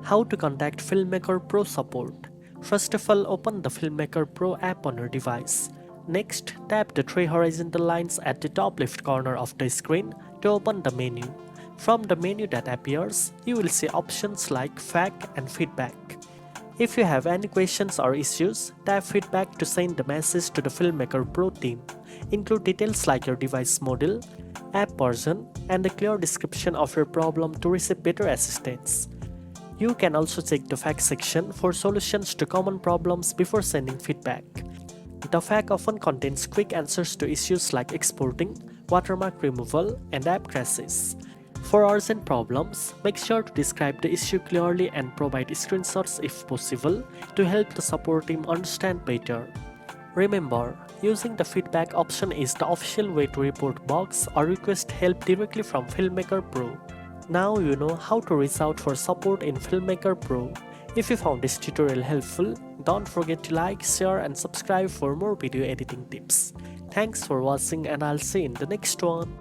How to contact Filmmaker Pro support. First of all, open the Filmmaker Pro app on your device. Next, tap the three horizontal lines at the top left corner of the screen to open the menu. From the menu that appears, you will see options like FAQ and feedback. If you have any questions or issues, tap feedback to send the message to the Filmmaker Pro team. Include details like your device model, app version, and a clear description of your problem to receive better assistance. You can also check the FAQ section for solutions to common problems before sending feedback. The FAQ often contains quick answers to issues like exporting, watermark removal, and app crashes. For urgent problems, make sure to describe the issue clearly and provide screenshots if possible to help the support team understand better. Remember, using the feedback option is the official way to report bugs or request help directly from Filmmaker Pro. Now you know how to reach out for support in Filmmaker Pro. If you found this tutorial helpful, don't forget to like, share and subscribe for more video editing tips. Thanks for watching and I'll see you in the next one.